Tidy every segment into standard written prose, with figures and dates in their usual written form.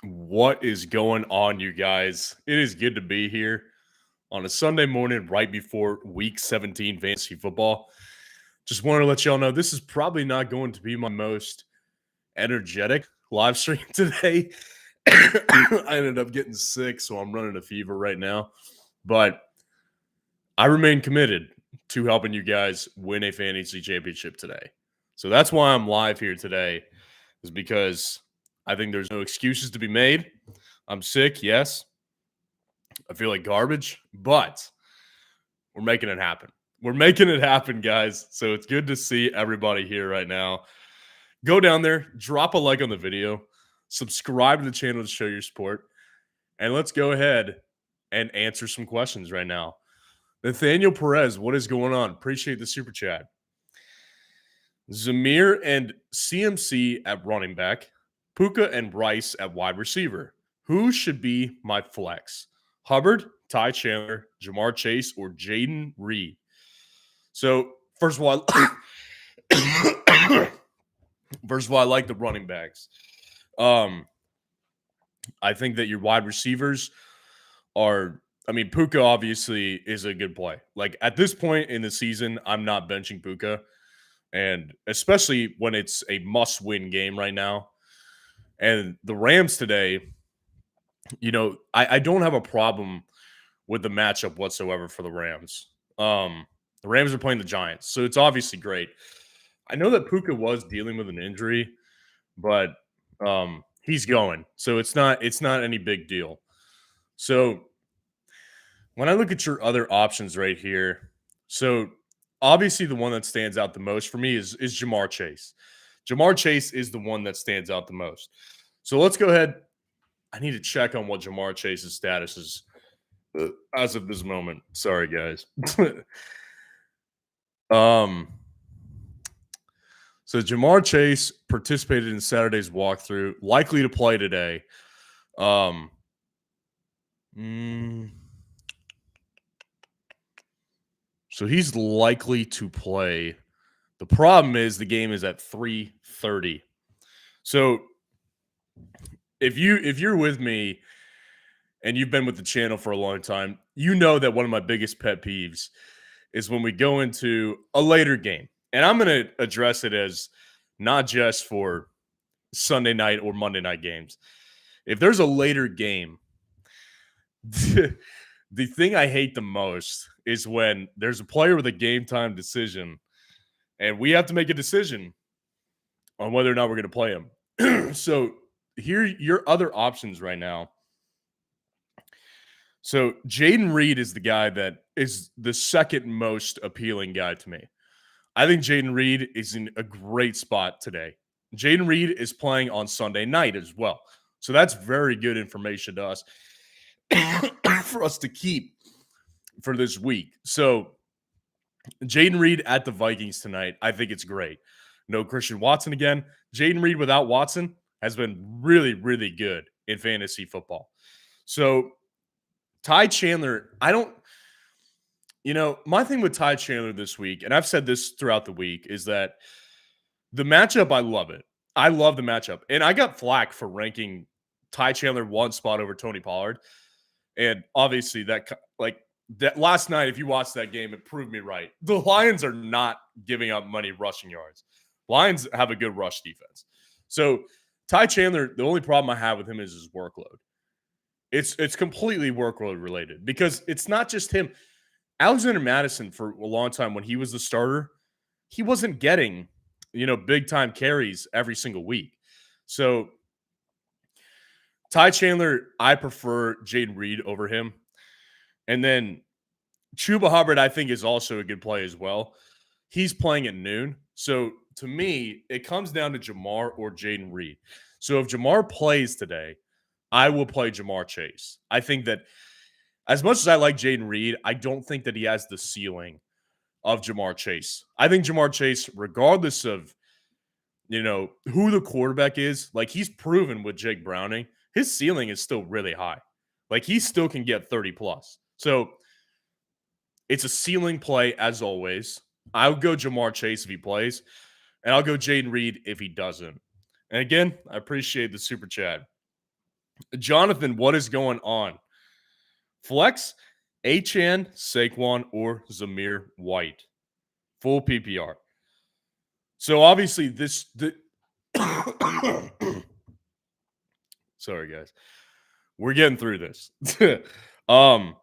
What is going on, you guys? It is good to be here on a Sunday morning right before week 17 fantasy football. Just wanted to let y'all know this is probably not going to be my most energetic live stream today. I ended up getting sick, so I'm running a fever right now. But I remain committed to helping you guys win a fantasy championship today. So that's why I'm live here today, is because I think there's no excuses to be made. I'm sick, yes. I feel like garbage, but we're making it happen. We're making it happen, guys. So it's good to see everybody here right now. Go down there, drop a like on the video, subscribe to the channel to show your support, and let's go ahead and answer some questions right now. Nathaniel Perez, what is going on? Appreciate the super chat. Zamir and CMC at running back, Puka and Bryce at wide receiver. Who should be my flex? Hubbard, Ty Chandler, Jamar Chase, or Jaden Reed? So, first of all, I like the running backs. I think that your wide receivers are, Puka obviously is a good play. Like at this point in the season, I'm not benching Puka. And especially when it's a must-win game right now. And the Rams today, I don't have a problem with the matchup whatsoever for the Rams. The Rams are playing the Giants, so it's obviously great. I know that Puka was dealing with an injury, but he's going, so it's not any big deal. So when I look at your other options right here, so obviously the one that stands out the most for me is Jamar Chase. Jamar Chase is the one that stands out the most. So let's go ahead. I need to check on what Jamar Chase's status is as of this moment. Sorry, guys. So Jamar Chase participated in Saturday's walkthrough, likely to play today. So he's likely to play. The problem is the game is at 3:30. So if you're with me and you've been with the channel for a long time, you know that one of my biggest pet peeves is when we go into a later game. And I'm going to address it as not just for Sunday night or Monday night games. If there's a later game, the thing I hate the most is when there's a player with a game time decision and we have to make a decision on whether or not we're going to play him. So here are your other options right now. So Jaden Reed is the guy that is the second most appealing guy to me. I think Jaden Reed is in a great spot today. Jaden Reed is playing on Sunday night as well. So that's very good information to us for us to keep for this week. So Jaden Reed at the Vikings tonight, I think it's great. No Christian Watson again. Jaden Reed without Watson has been really, really good in fantasy football. So Ty Chandler, my thing with Ty Chandler this week, and I've said this throughout the week, is that the matchup, I love it. I love the matchup. And I got flack for ranking Ty Chandler one spot over Tony Pollard. And obviously that last night, if you watched that game, it proved me right. The Lions are not giving up many rushing yards. Lions have a good rush defense. So Ty Chandler, the only problem I have with him is his workload. It's completely workload related because it's not just him. Alexander Madison, for a long time when he was the starter, he wasn't getting, big time carries every single week. So Ty Chandler, I prefer Jaden Reed over him. And then Chuba Hubbard, I think, is also a good play as well. He's playing at noon. So to me, it comes down to Jamar or Jaden Reed. So if Jamar plays today, I will play Jamar Chase. I think that as much as I like Jaden Reed, I don't think that he has the ceiling of Jamar Chase. I think Jamar Chase, regardless of, who the quarterback is, like he's proven with Jake Browning, his ceiling is still really high. Like he still can get 30 plus. So it's a ceiling play as always. I'll go Jamar Chase if he plays, and I'll go Jaden Reed if he doesn't. And again, I appreciate the super chat. Jonathan, what is going on? Flex, Achan, Saquon, or Zamir White. Full PPR. So obviously sorry guys. We're getting through this. um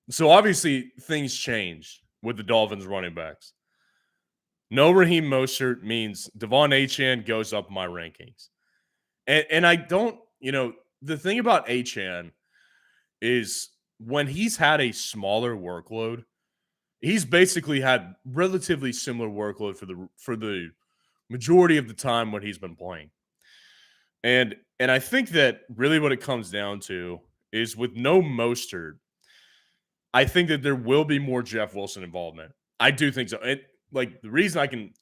so obviously things change with the Dolphins running backs. No Raheem Mostert means Devon Achan goes up my rankings. And I don't, the thing about Achan is when he's had a smaller workload, he's basically had relatively similar workload for the majority of the time when he's been playing. And I think that really what it comes down to is with no Mostert, I think that there will be more Jeff Wilson involvement. I do think so. And like the reason I can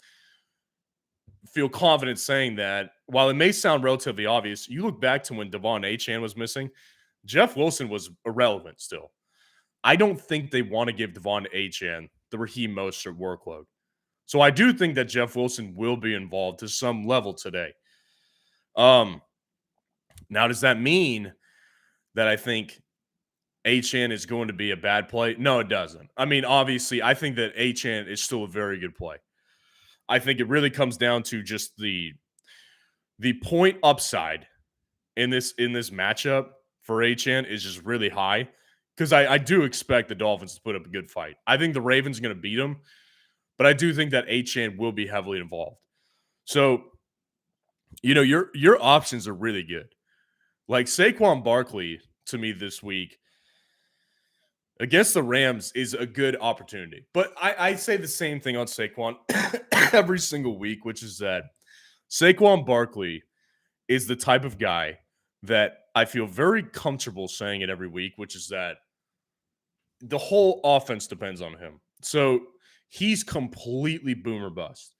feel confident saying that, while it may sound relatively obvious, you look back to when Devon Achan was missing, Jeff Wilson was irrelevant still. I don't think they want to give Devon Achan the Raheem Mostert workload. So I do think that Jeff Wilson will be involved to some level today. Now, does that mean that I think Achan is going to be a bad play? No, it doesn't. I mean, obviously, I think that Achan is still a very good play. I think it really comes down to just the point upside in this matchup for Achan is just really high, because I do expect the Dolphins to put up a good fight. I think the Ravens are going to beat them, but I do think that Achan will be heavily involved. So, your options are really good. Like Saquon Barkley to me this week against the Rams is a good opportunity. But I say the same thing on Saquon every single week, which is that Saquon Barkley is the type of guy that I feel very comfortable saying it every week, which is that the whole offense depends on him. So he's completely boom or bust.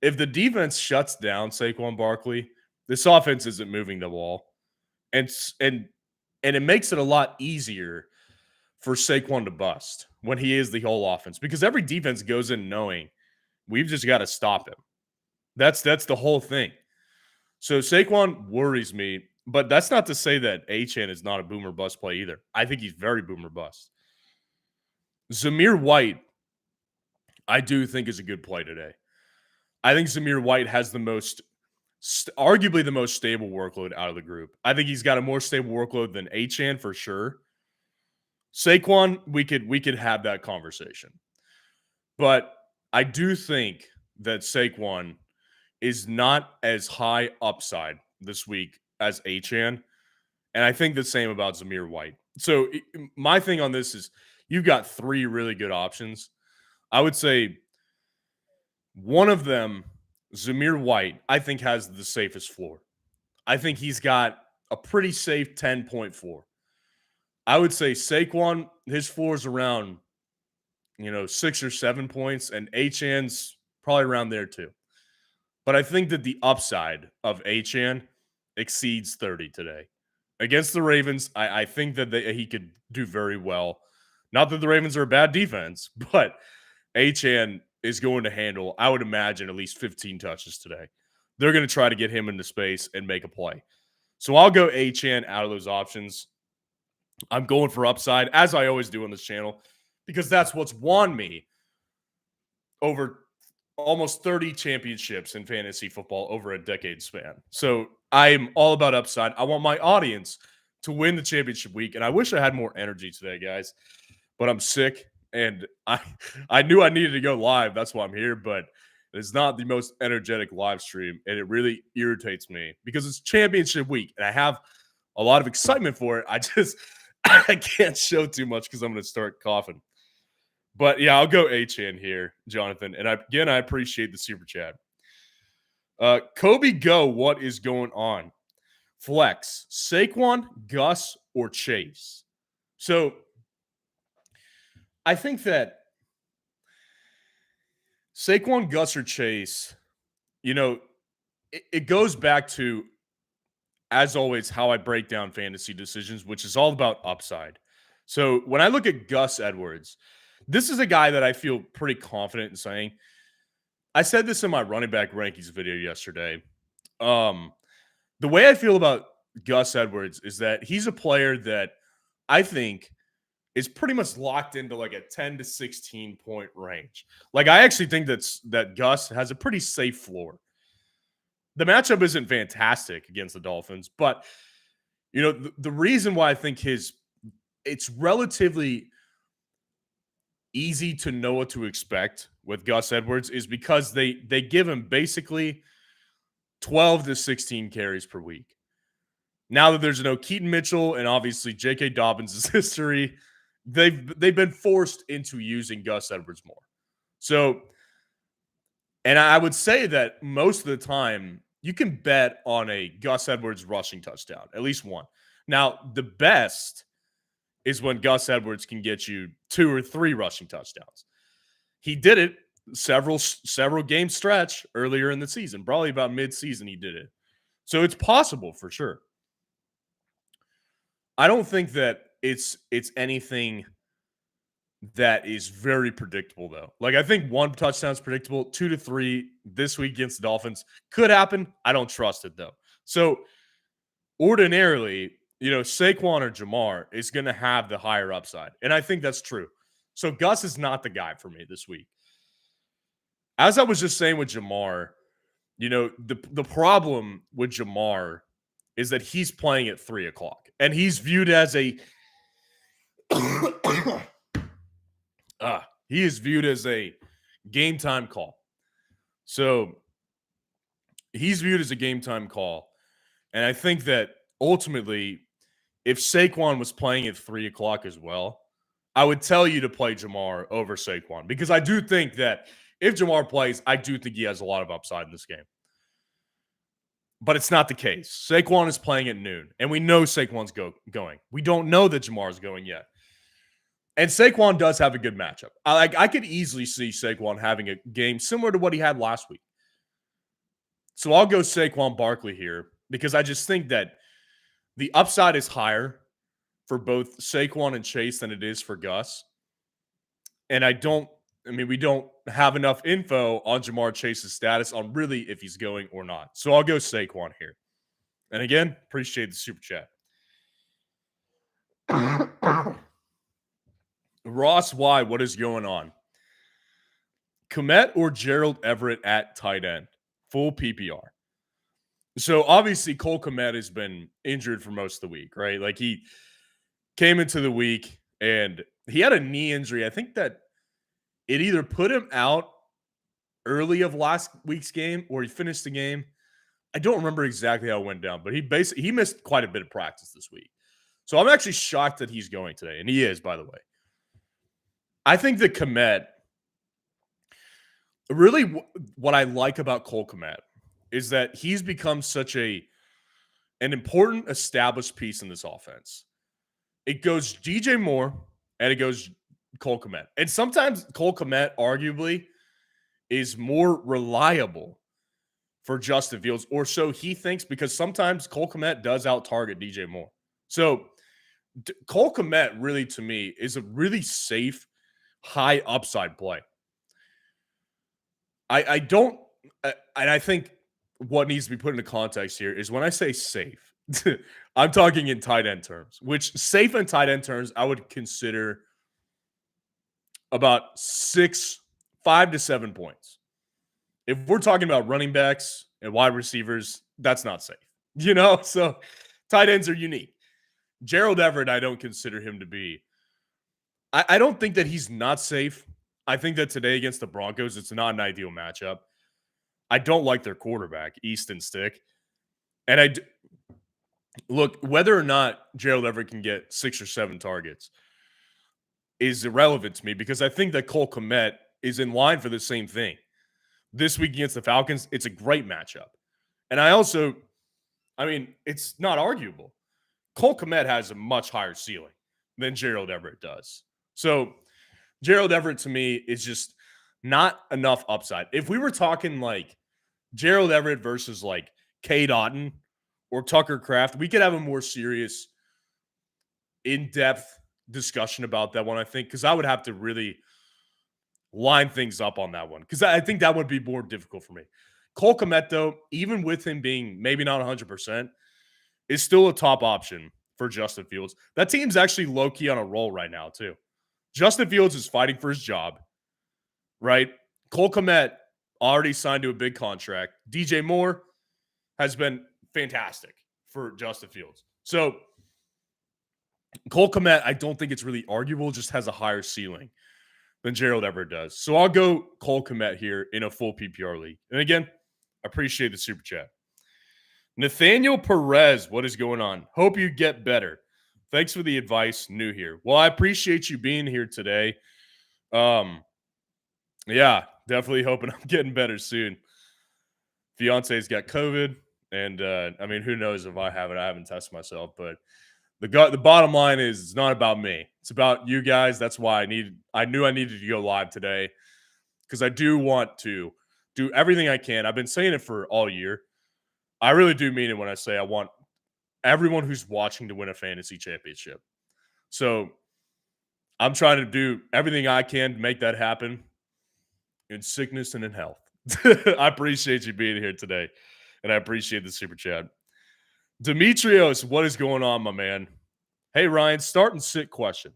If the defense shuts down Saquon Barkley, this offense isn't moving the ball. And it makes it a lot easier for Saquon to bust when he is the whole offense, because every defense goes in knowing we've just got to stop him. That's the whole thing. So Saquon worries me, but that's not to say that Achan is not a boomer bust play either. I think he's very boomer bust. Zamir White, I do think is a good play today. I think Zamir White has the most, arguably the most stable workload out of the group. I think he's got a more stable workload than Achan for sure. Saquon, we could have that conversation. But I do think that Saquon is not as high upside this week as Achan. And I think the same about Zamir White. So my thing on this is you've got three really good options. I would say one of them, Zamir White, I think has the safest floor. I think he's got a pretty safe 10.4. I would say Saquon, his floor is around, 6 or 7 points, and Achan's probably around there too. But I think that the upside of Achan exceeds 30 today. Against the Ravens, I think that he could do very well. Not that the Ravens are a bad defense, but Achan is going to handle, I would imagine, at least 15 touches today. They're going to try to get him into space and make a play. So I'll go Achan out of those options. I'm going for upside, as I always do on this channel, because that's what's won me over almost 30 championships in fantasy football over a decade span. So I'm all about upside. I want my audience to win the championship week, and I wish I had more energy today, guys, but I'm sick, and I knew I needed to go live. That's why I'm here, but it's not the most energetic live stream, and it really irritates me because it's championship week, and I have a lot of excitement for it. I can't show too much because I'm going to start coughing. But yeah, I'll go Achan here, Jonathan. And I appreciate the super chat. Kobe Go, what is going on? Flex, Saquon, Gus, or Chase? So I think that Saquon, Gus, or Chase, it goes back to, as always, how I break down fantasy decisions, which is all about upside. So when I look at Gus Edwards, this is a guy that I feel pretty confident in saying. I said this in my running back rankings video yesterday. The way I feel about Gus Edwards is that he's a player that I think is pretty much locked into like a 10 to 16 point range. Like I actually think that Gus has a pretty safe floor. The matchup isn't fantastic against the Dolphins, but the reason why I think it's relatively easy to know what to expect with Gus Edwards is because they give him basically 12 to 16 carries per week. Now that there's no Keaton Mitchell and obviously J.K. Dobbins' history, they've been forced into using Gus Edwards more. So, and I would say that most of the time you can bet on a Gus Edwards rushing touchdown, at least one. Now, the best is when Gus Edwards can get you 2 or 3 rushing touchdowns. He did it several game stretch earlier in the season, probably about mid-season he did it. So it's possible for sure. I don't think that it's anything that is very predictable though. Like I think 1 touchdown is predictable, 2 to 3 this week against the Dolphins could happen. I don't trust it though. So ordinarily, Saquon or Jamar is going to have the higher upside. And I think that's true. So Gus is not the guy for me this week. As I was just saying with Jamar, the problem with Jamar is that he's playing at 3:00 and he's viewed as a he is viewed as a game time call. So he's viewed as a game time call. And I think that ultimately, if Saquon was playing at 3:00 as well, I would tell you to play Jamar over Saquon because I do think that if Jamar plays, I do think he has a lot of upside in this game. But it's not the case. Saquon is playing at noon, and we know Saquon's going. We don't know that Jamar's going yet. And Saquon does have a good matchup. I could easily see Saquon having a game similar to what he had last week. So I'll go Saquon Barkley here because I just think that the upside is higher for both Saquon and Chase than it is for Gus. And we don't have enough info on Jamar Chase's status on really if he's going or not. So I'll go Saquon here. And again, appreciate the super chat. Ross Y, what is going on? Kmet or Gerald Everett at tight end? Full PPR. So obviously Cole Kmet has been injured for most of the week, right? Like he came into the week and he had a knee injury. I think that it either put him out early of last week's game or he finished the game. I don't remember exactly how it went down, but he missed quite a bit of practice this week. So I'm actually shocked that he's going today, and he is, by the way. I think that Kmet, really what I like about Cole Kmet is that he's become such an important established piece in this offense. It goes DJ Moore and it goes Cole Kmet. And sometimes Cole Kmet arguably is more reliable for Justin Fields, or so he thinks, because sometimes Cole Kmet does out-target DJ Moore. So Cole Kmet really, to me, is a really safe, high upside play. I don't, and I think what needs to be put into context here is when I say safe, I'm talking in tight end terms, which safe in tight end terms, I would consider about 5 to 7 points. If we're talking about running backs and wide receivers, that's not safe. So tight ends are unique. Gerald Everett, I don't consider him to be. I don't think that he's not safe. I think that today against the Broncos, it's not an ideal matchup. I don't like their quarterback, Easton Stick. And look, whether or not Gerald Everett can get 6 or 7 targets is irrelevant to me because I think that Cole Kmet is in line for the same thing. This week against the Falcons, it's a great matchup. And it's not arguable. Cole Kmet has a much higher ceiling than Gerald Everett does. So Gerald Everett, to me, is just not enough upside. If we were talking like Gerald Everett versus like Cade Otton or Tucker Kraft, we could have a more serious, in-depth discussion about that one, I think, because I would have to really line things up on that one because I think that would be more difficult for me. Cole Kmet, though, even with him being maybe not 100%, is still a top option for Justin Fields. That team's actually low-key on a roll right now, too. Justin Fields is fighting for his job, right? Cole Kmet already signed to a big contract. DJ Moore has been fantastic for Justin Fields. So Cole Kmet, I don't think it's really arguable, just has a higher ceiling than Gerald Everett does. So I'll go Cole Kmet here in a full PPR league. And again, I appreciate the super chat. Nathaniel Perez, what is going on? Hope you get better. Thanks for the advice. New here. Well, I appreciate you being here today. Yeah, definitely hoping I'm getting better soon. Fiance's got COVID, and I mean, who knows if I have it? I haven't tested myself, but the bottom line is it's not about me. It's about you guys. That's why I knew I needed to go live today because I do want to do everything I can. I've been saying it for all year. I really do mean it when I say I want everyone who's watching to win a fantasy championship. So I'm trying to do everything I can to make that happen in sickness and in health. I appreciate you being here today, and I appreciate the super chat. Demetrios, what is going on, my man? Hey, Ryan, start and sit question.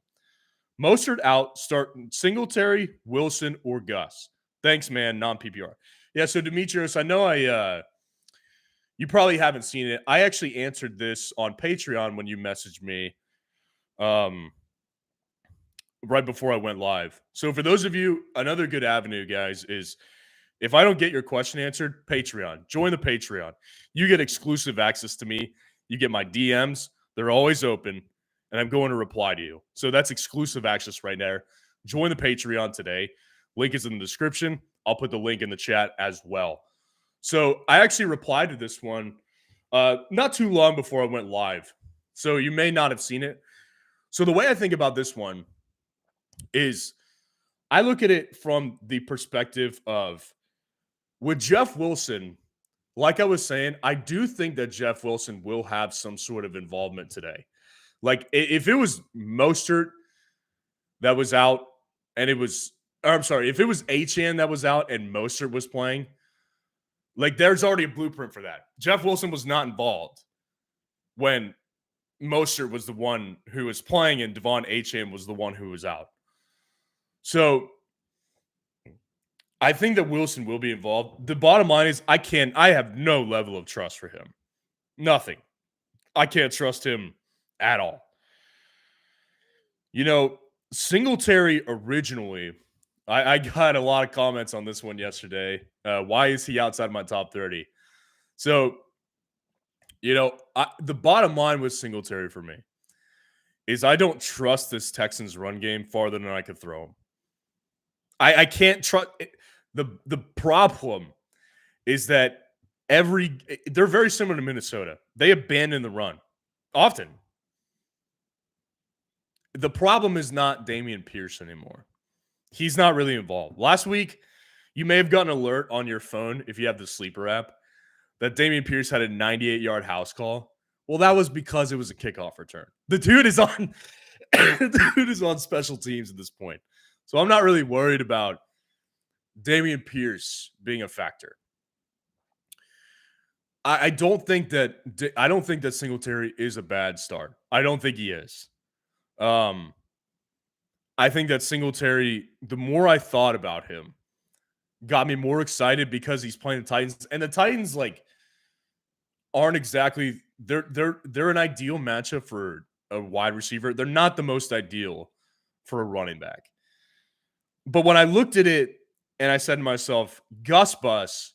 Mostert out, starting Singletary, Wilson, or Gus? Thanks, man, non-PPR. Yeah, so Demetrios, I know you probably haven't seen it. I actually answered this on Patreon when you messaged me right before I went live. So for those of you, another good avenue, guys, is if I don't get your question answered, Patreon. Join the Patreon. You get exclusive access to me. You get my DMs. They're always open, and I'm going to reply to you. So that's exclusive access right there. Join the Patreon today. Link is in the description. I'll put the link in the chat as well. So I actually replied to this one not too long before I went live. So you may not have seen it. So the way I think about this one is I look at it from the perspective of with Jeff Wilson, like I was saying, I do think that Jeff Wilson will have some sort of involvement today. Like if it was Mostert that was out and it was, or I'm sorry, if it was Achane that was out and Mostert was playing, like there's already a blueprint for that. Jeff Wilson was not involved when Mostert was the one who was playing and Devon Achane was the one who was out. So I think that Wilson will be involved. The bottom line is I have no level of trust for him. Nothing. I can't trust him at all. You know, Singletary originally, I got a lot of comments on this one yesterday. Why is he outside my top 30? So, you know, the bottom line with Singletary for me is I don't trust this Texans run game farther than I could throw him. I can't trust the problem is that they're very similar to Minnesota. They abandon the run often. The problem is not Dameon Pierce anymore. He's not really involved. Last week, you may have gotten an alert on your phone if you have the Sleeper app that Dameon Pierce had a 98-yard house call. Well, that was because it was a kickoff return. The dude is on special teams at this point. So I'm not really worried about Dameon Pierce being a factor. I don't think that Singletary is a bad start. I don't think he is. I think that Singletary, the more I thought about him, got me more excited because he's playing the Titans. And the Titans, like, aren't exactly they're an ideal matchup for a wide receiver. They're not the most ideal for a running back. But when I looked at it and I said to myself, Gus Bus,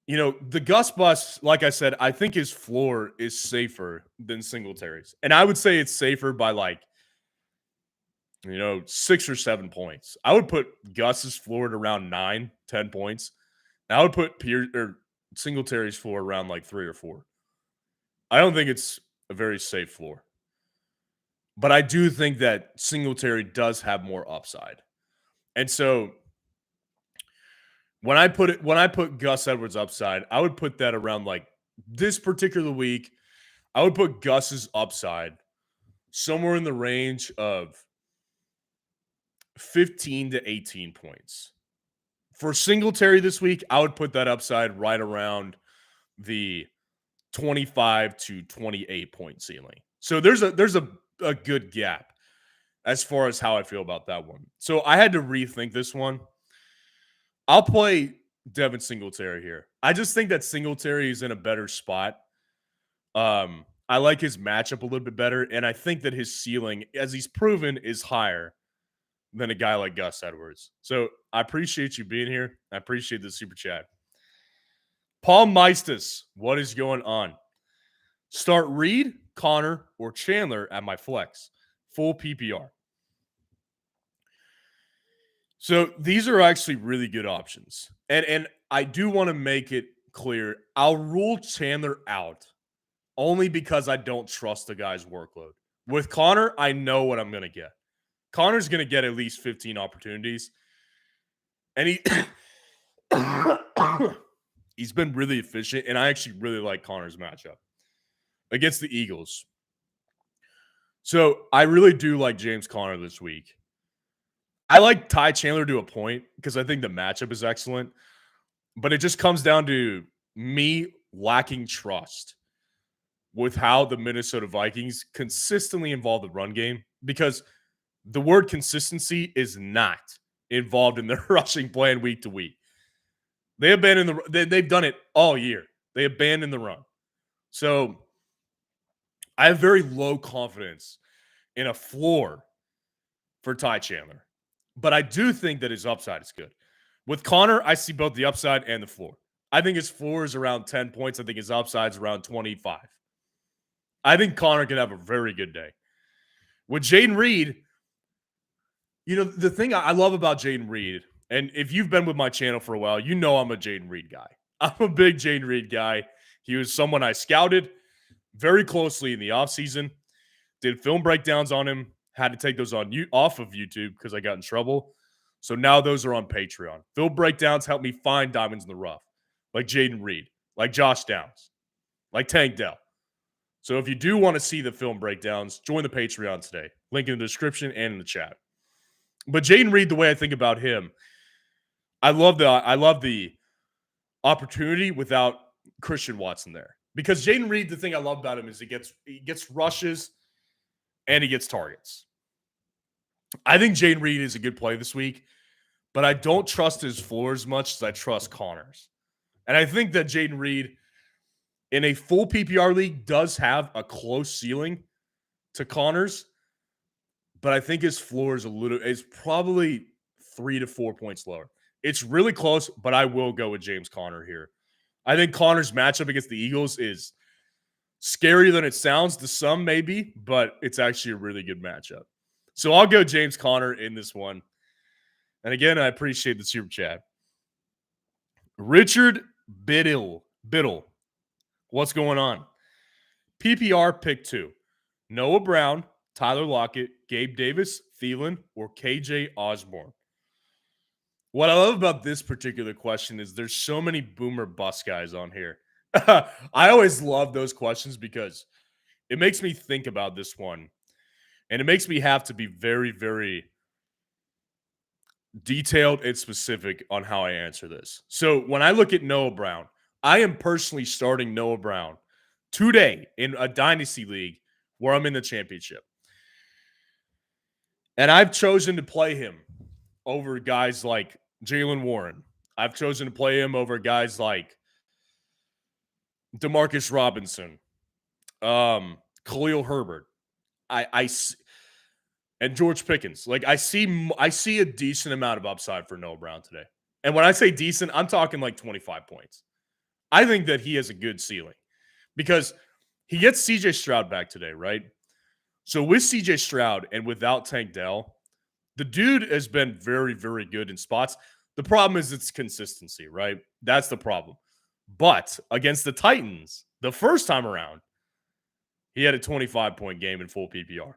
you know, the Gus Bus, like I said, I think his floor is safer than Singletary's. And I would say it's safer by 6 or 7 points. I would put Gus's floor at around 9, 10 points. And I would put Singletary's floor around 3 or 4. I don't think it's a very safe floor. But I do think that Singletary does have more upside. And so when I put Gus Edwards upside, I would put that around this particular week. I would put Gus's upside somewhere in the range of 15 to 18 points. For Singletary this week, I would put that upside right around the 25 to 28 point ceiling. So there's a good gap as far as how I feel about that one. So I had to rethink this one. I'll play Devin Singletary here. I just think that Singletary is in a better spot. I like his matchup a little bit better, and I think that his ceiling, as he's proven, is higher than a guy like Gus Edwards. So I appreciate you being here. I appreciate the super chat. Paul Meistus, what is going on? Start Reed, Connor, or Chandler at my flex. Full PPR. So these are actually really good options. And I do want to make it clear. I'll rule Chandler out only because I don't trust the guy's workload. With Connor, I know what I'm going to get. Connor's going to get at least 15 opportunities. And he's been really efficient, and I actually really like Connor's matchup against the Eagles. So I really do like James Conner this week. I like Ty Chandler to a point because I think the matchup is excellent, but it just comes down to me lacking trust with how the Minnesota Vikings consistently involve the run game, because the word consistency is not involved in their rushing plan week to week. They abandon they've done it all year. They abandon the run. So I have very low confidence in a floor for Ty Chandler. But I do think that his upside is good. With Connor, I see both the upside and the floor. I think his floor is around 10 points. I think his upside is around 25. I think Connor can have a very good day. With Jaden Reed, the thing I love about Jaden Reed, and if you've been with my channel for a while, you know I'm a Jaden Reed guy. I'm a big Jaden Reed guy. He was someone I scouted very closely in the offseason, did film breakdowns on him, had to take those off of YouTube because I got in trouble. So now those are on Patreon. Film breakdowns help me find diamonds in the rough, like Jaden Reed, like Josh Downs, like Tank Dell. So if you do want to see the film breakdowns, join the Patreon today. Link in the description and in the chat. But Jaden Reed, the way I think about him, I love the opportunity without Christian Watson there. Because Jaden Reed, the thing I love about him is he gets rushes and he gets targets. I think Jaden Reed is a good play this week, but I don't trust his floor as much as I trust Connor's. And I think that Jaden Reed in a full PPR league does have a close ceiling to Connor's, but I think his floor is probably 3 to 4 points lower. It's really close, but I will go with James Conner here. I think Connor's matchup against the Eagles is scarier than it sounds to some, maybe, but it's actually a really good matchup. So I'll go James Conner in this one. And again, I appreciate the super chat. Richard Biddle. What's going on? PPR pick 2. Noah Brown, Tyler Lockett, Gabe Davis, Thielen, or KJ Osborne. What I love about this particular question is there's so many boomer bust guys on here. I always love those questions because it makes me think about this one. And it makes me have to be very, very detailed and specific on how I answer this. So when I look at Noah Brown, I am personally starting Noah Brown today in a dynasty league where I'm in the championship. And I've chosen to play him over guys like Jalen Warren. I've chosen to play him over guys like Demarcus Robinson, Khalil Herbert, and George Pickens. Like I see a decent amount of upside for Noah Brown today. And when I say decent, I'm talking like 25 points. I think that he has a good ceiling because he gets CJ Stroud back today, right? So with CJ Stroud and without Tank Dell, the dude has been very, very good in spots. The problem is it's consistency, right? That's the problem. But against the Titans, the first time around, he had a 25-point game in full PPR.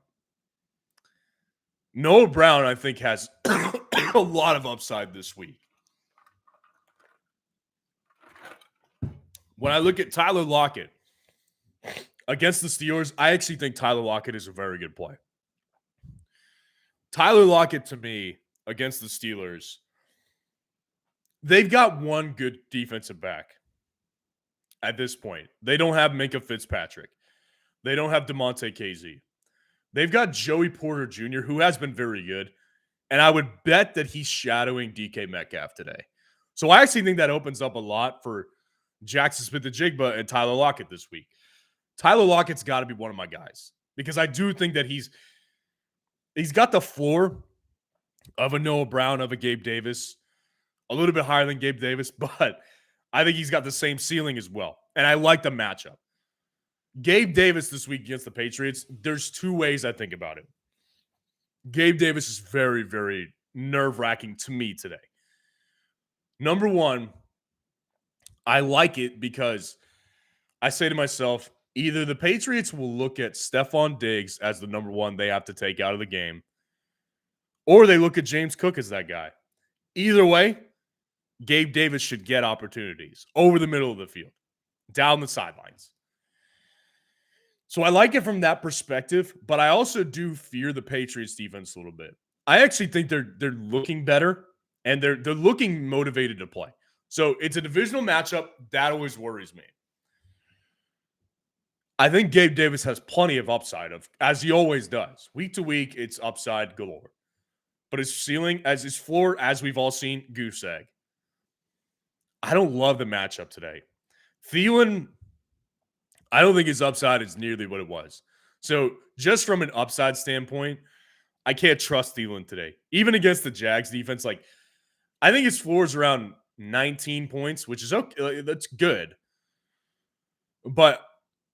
Noah Brown, I think, has a lot of upside this week. When I look at Tyler Lockett against the Steelers, I actually think Tyler Lockett is a very good play. Tyler Lockett, to me, against the Steelers, they've got one good defensive back. at this point. They don't have Minka Fitzpatrick. They don't have DeMonte KZ. They've got Joey Porter Jr., who has been very good. And I would bet that he's shadowing DK Metcalf today. So I actually think that opens up a lot for Jackson Smith-Njigba and Tyler Lockett this week. Tyler Lockett's got to be one of my guys because I do think that he's got the floor of a Noah Brown, of a Gabe Davis, a little bit higher than Gabe Davis, but I think he's got the same ceiling as well. And I like the matchup. Gabe Davis this week against the Patriots, there's two ways I think about it. Gabe Davis is very, very nerve-wracking to me today. Number one, I like it because I say to myself, either the Patriots will look at Stephon Diggs as the number one they have to take out of the game, or they look at James Cook as that guy. Either way, Gabe Davis should get opportunities over the middle of the field, down the sidelines. So I like it from that perspective, but I also do fear the Patriots defense a little bit. I actually think they're looking better and they're looking motivated to play. So it's a divisional matchup. That always worries me. I think Gabe Davis has plenty of upside, as he always does. Week to week, it's upside galore. But his ceiling, as his floor, as we've all seen, goose egg. I don't love the matchup today. Thielen, I don't think his upside is nearly what it was. So just from an upside standpoint, I can't trust Thielen today. Even against the Jags defense, I think his floor is around 19 points, which is okay. That's good. But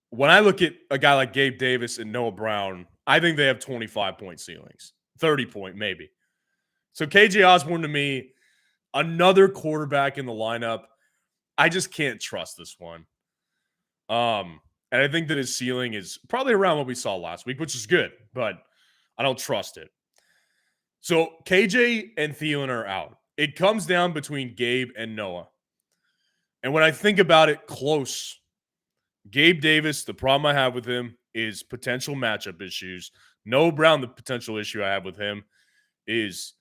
when I look at a guy like Gabe Davis and Noah Brown, I think they have 25-point ceilings, 30-point maybe. So KJ Osborne to me, another quarterback in the lineup. I just can't trust this one. And I think that his ceiling is probably around what we saw last week, which is good, but I don't trust it. So KJ and Thielen are out. It comes down between Gabe and Noah. And when I think about it close, Gabe Davis, the problem I have with him is potential matchup issues. Noah Brown, the potential issue I have with him is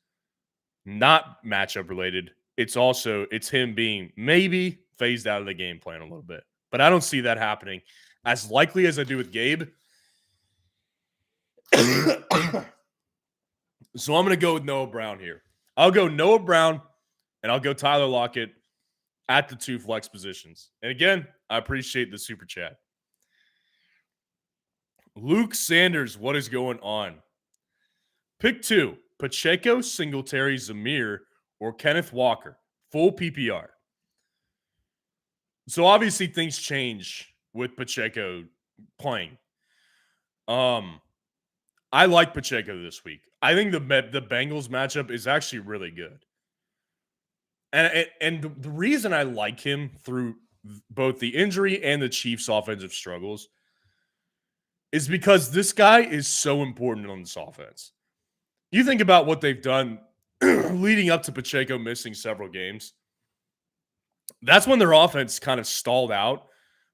not matchup related. It's him being maybe phased out of the game plan a little bit. But I don't see that happening as likely as I do with Gabe. So I'm going to go with Noah Brown here. I'll go Noah Brown and I'll go Tyler Lockett at the two flex positions. And again, I appreciate the super chat. Luke Sanders, what is going on? Pick two, Pacheco, Singletary, Zamir, or Kenneth Walker. Full PPR. So obviously things change with Pacheco playing. I like Pacheco this week. I think the Bengals matchup is actually really good. And the reason I like him through both the injury and the Chiefs' offensive struggles is because this guy is so important on this offense. You think about what they've done leading up to Pacheco missing several games. That's when their offense kind of stalled out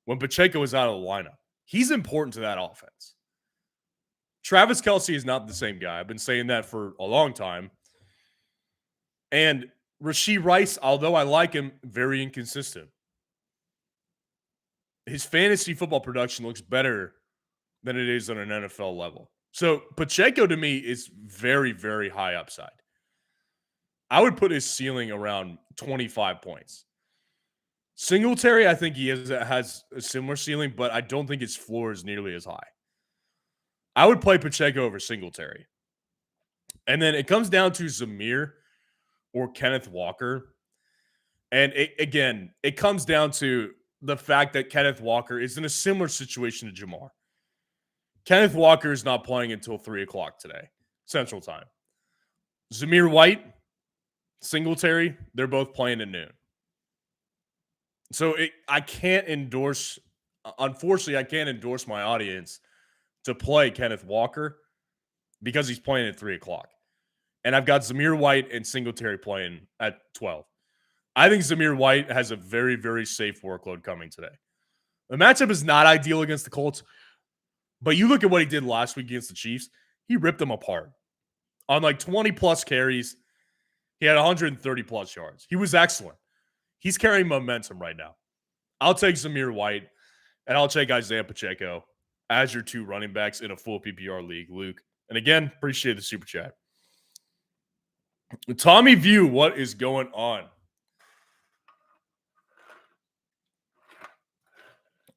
when Pacheco was out of the lineup. He's important to that offense. Travis Kelce is not the same guy. I've been saying that for a long time. And Rashee Rice, although I like him, very inconsistent. His fantasy football production looks better than it is on an NFL level. So Pacheco to me is very, very high upside. I would put his ceiling around 25 points. Singletary, I think he has a similar ceiling, but I don't think his floor is nearly as high. I would play Pacheco over Singletary. And then it comes down to Zamir or Kenneth Walker. And it comes down to the fact that Kenneth Walker is in a similar situation to Jamar. Kenneth Walker is not playing until 3 o'clock today, Central Time. Zamir White, Singletary, they're both playing at noon. So I can't endorse, unfortunately, I can't endorse my audience to play Kenneth Walker because he's playing at 3 o'clock. And I've got Zamir White and Singletary playing at 12. I think Zamir White has a very, very safe workload coming today. The matchup is not ideal against the Colts, but you look at what he did last week against the Chiefs, he ripped them apart. On 20-plus carries, he had 130-plus yards. He was excellent. He's carrying momentum right now. I'll take Zamir White, and I'll take Isaiah Pacheco as your 2 running backs in a full PPR league, Luke. And again, appreciate the super chat. Tommy View, what is going on?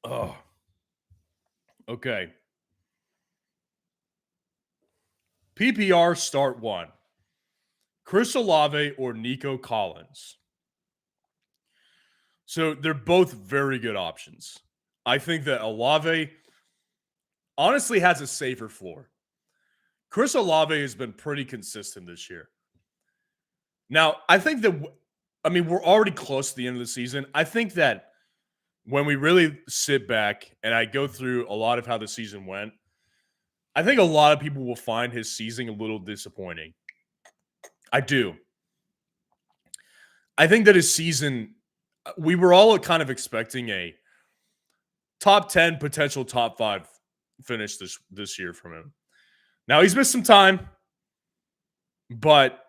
Oh, okay. PPR start 1. Chris Olave or Nico Collins. So they're both very good options. I think that Olave honestly has a safer floor. Chris Olave has been pretty consistent this year. Now, I think that, we're already close to the end of the season. I think that when we really sit back and I go through a lot of how the season went, I think a lot of people will find his season a little disappointing. I do. I think that his season, we were all kind of expecting a top 10, potential top 5 finish this year from him. Now, he's missed some time, but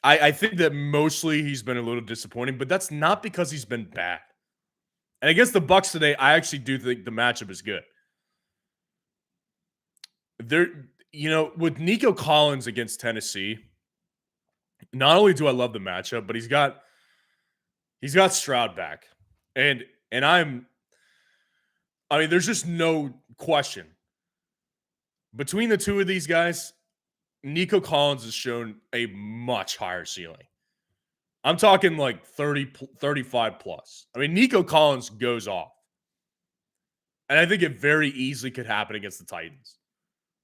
I think that mostly he's been a little disappointing, but that's not because he's been bad. And against the Bucs today, I actually do think the matchup is good. With Nico Collins against Tennessee, not only do I love the matchup, but he's got Stroud back. And there's just no question. Between the two of these guys, Nico Collins has shown a much higher ceiling. I'm talking like 30, 35 plus. Nico Collins goes off. And I think it very easily could happen against the Titans.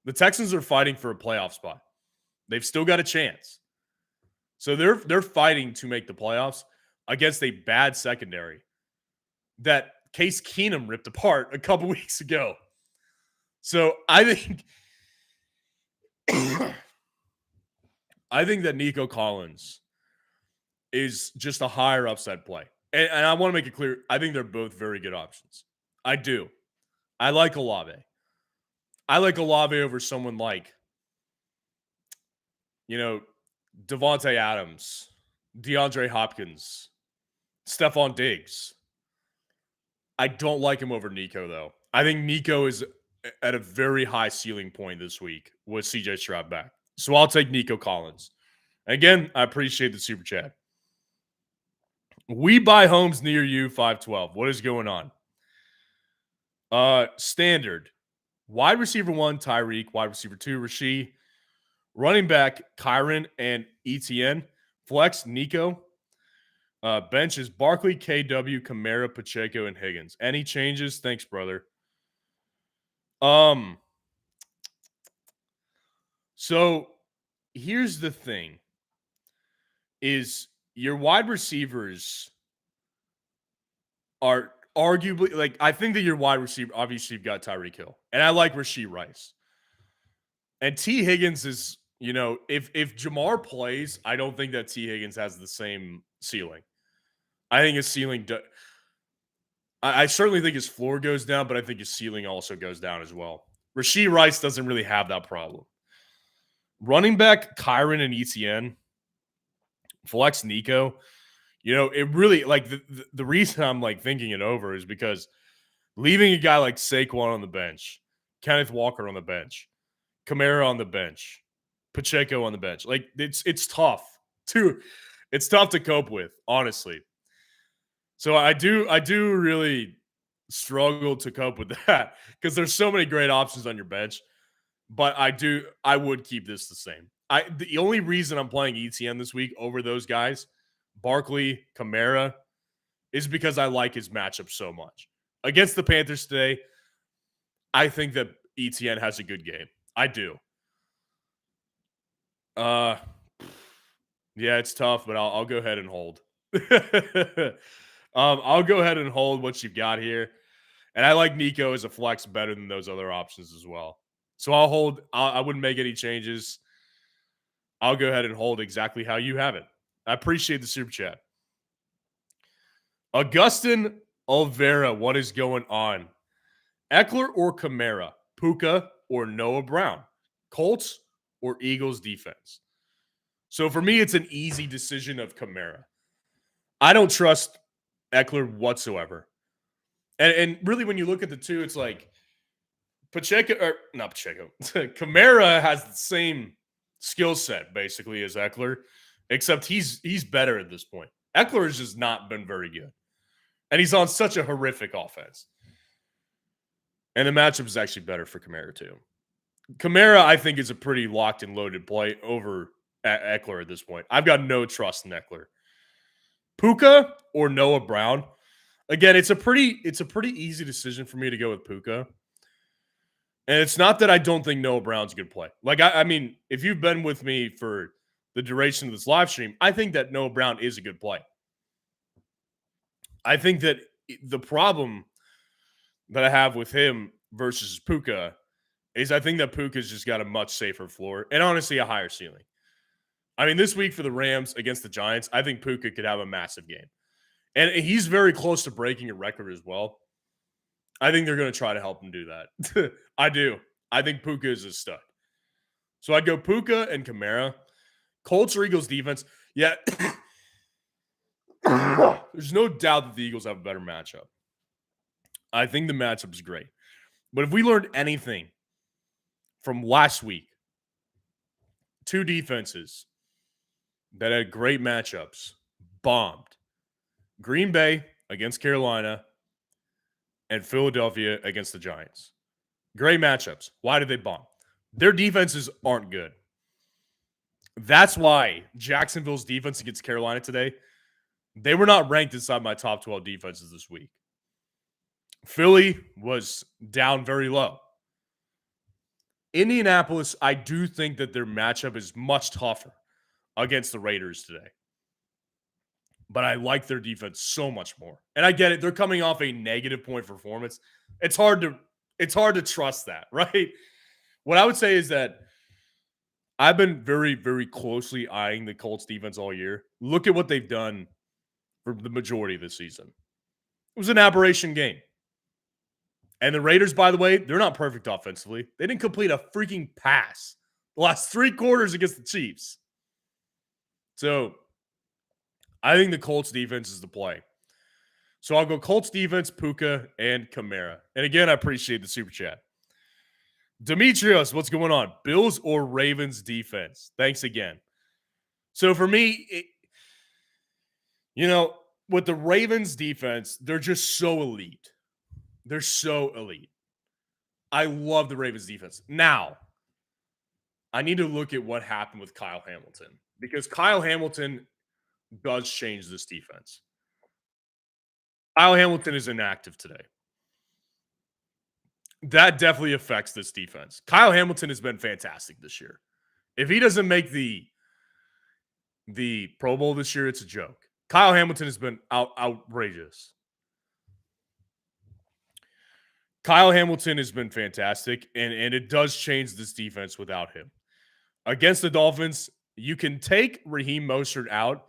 The Texans are fighting for a playoff spot. They've still got a chance. So they're fighting to make the playoffs against a bad secondary that Case Keenum ripped apart a couple weeks ago. So I think that Nico Collins is just a higher upside play. And I want to make it clear, I think they're both very good options. I do. I like Olave. I like Olave over someone like, Devontae Adams, DeAndre Hopkins, Stephon Diggs. I don't like him over Nico, though. I think Nico is at a very high ceiling point this week with CJ Stroud back. So I'll take Nico Collins. Again, I appreciate the super chat. We buy homes near you, 512. What is going on? Standard. Wide receiver 1, Tyreek. Wide receiver 2, Rasheed. Running back, Kyron and ETN. Flex, Nico. Bench is Barkley, KW, Kamara, Pacheco, and Higgins. Any changes? Thanks, brother. So here's the thing. Is your wide receivers are arguably, I think that your wide receiver, obviously you've got Tyreek Hill. And I like Rasheed Rice. And T. Higgins is, if Jamar plays, I don't think that T. Higgins has the same ceiling. I think his ceiling, I certainly think his floor goes down, but I think his ceiling also goes down as well. Rasheed Rice doesn't really have that problem. Running back, Kyron and ETN. Flex, Nico. It really, the reason I'm thinking it over is because leaving a guy like Saquon on the bench, Kenneth Walker on the bench, Kamara on the bench, Pacheco on the bench, it's tough it's tough to cope with, honestly. So I do really struggle to cope with that because there's so many great options on your bench. But I would keep this the same. The only reason I'm playing ETN this week over those guys, Barkley, Kamara, is because I like his matchup so much. Against the Panthers today, I think that ETN has a good game. I do. Yeah, it's tough, but I'll go ahead and hold. I'll go ahead and hold what you've got here. And I like Nico as a flex better than those other options as well. So I'll hold. I wouldn't make any changes. I'll go ahead and hold exactly how you have it. I appreciate the super chat. Augustin Olvera, what is going on? Eckler or Kamara? Puka or Noah Brown? Colts or Eagles defense? So for me, it's an easy decision of Kamara. I don't trust Eckler whatsoever. And really, when you look at the two, it's like Pacheco, or not Pacheco, Kamara has the same skill set basically as Eckler, except he's better at this point. Eckler has just not been very good, and he's on such a horrific offense. And the matchup is actually better for Kamara too. Kamara, I think, is a pretty locked and loaded play over Eckler at this point. I've got no trust in Eckler. Puka or Noah Brown. Again, it's a pretty easy decision for me to go with Puka. And it's not that I don't think Noah Brown's a good play. Like, I mean, if you've been with me for the duration of this live stream, I think that Noah Brown is a good play. I think that the problem that I have with him versus Puka is I think that Puka's just got a much safer floor and honestly a higher ceiling. I mean, this week for the Rams against the Giants, I think Puka could have a massive game. And he's very close to breaking a record as well. I think they're going to try to help him do that. I do. I think Puka is a stud. So I'd go Puka and Kamara. Colts or Eagles defense. Yeah. There's no doubt that the Eagles have a better matchup. I think the matchup is great. But if we learned anything from last week, two defenses that had great matchups bombed. Green Bay against Carolina and Philadelphia against the Giants. Great matchups. Why did they bomb? Their defenses aren't good. That's why Jacksonville's defense against Carolina today, they were not ranked inside my top 12 defenses this week. Philly was down very low. Indianapolis, I do think that their matchup is much tougher against the Raiders today. But I like their defense so much more. And I get it. They're coming off a negative point performance. It's hard to trust that, right? What I would say is that I've been very, very closely eyeing the Colts defense all year. Look at what they've done for the majority of the season. It was an aberration game. And the Raiders, by the way, they're not perfect offensively. They didn't complete a freaking pass the last 3 quarters against the Chiefs. So I think the Colts defense is the play. So I'll go Colts defense, Puka, and Kamara. And again, I appreciate the super chat. Demetrios, what's going on? Bills or Ravens defense? Thanks again. So for me, with the Ravens defense, they're just so elite. They're so elite. I love the Ravens defense. Now, I need to look at what happened with Kyle Hamilton because Kyle Hamilton does change this defense. Kyle Hamilton is inactive today. That definitely affects this defense. Kyle Hamilton has been fantastic this year. If he doesn't make the Pro Bowl this year, it's a joke. Kyle Hamilton has been outrageous. Kyle Hamilton has been fantastic, and it does change this defense without him. Against the Dolphins, you can take Raheem Mostert out,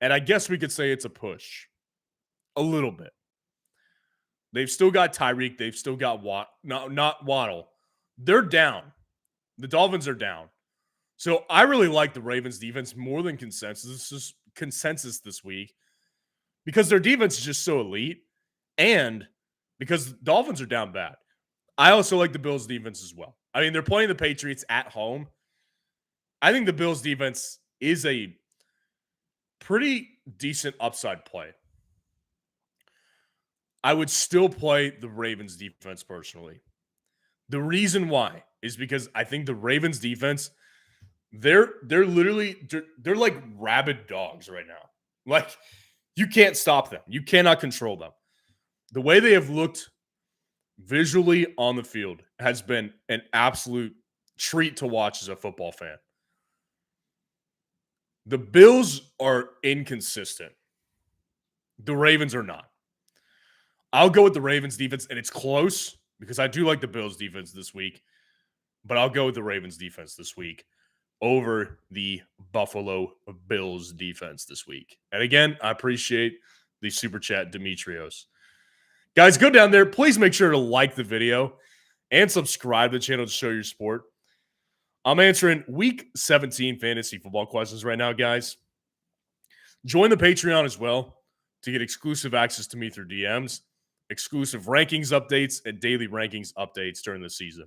and I guess we could say it's a push. A little bit. They've still got Tyreek. They've still got not Waddle. They're down. The Dolphins are down. So I really like the Ravens defense more than consensus this week because their defense is just so elite and because the Dolphins are down bad. I also like the Bills defense as well. I mean, they're playing the Patriots at home. I think the Bills defense is a pretty decent upside play. I would still play the Ravens defense personally. The reason why is because I think the Ravens defense, they're like rabid dogs right now. Like, you can't stop them. You cannot control them. The way they have looked visually on the field has been an absolute treat to watch as a football fan. The Bills are inconsistent. The Ravens are not. I'll go with the Ravens defense, and it's close because I do like the Bills defense this week, but I'll go with the Ravens defense this week over the Buffalo Bills defense this week. And again, I appreciate the super chat, Demetrios. Guys, go down there. Please make sure to like the video and subscribe to the channel to show your support. I'm answering Week 17 fantasy football questions right now, guys. Join the Patreon as well to get exclusive access to me through DMs, exclusive rankings updates, and daily rankings updates during the season.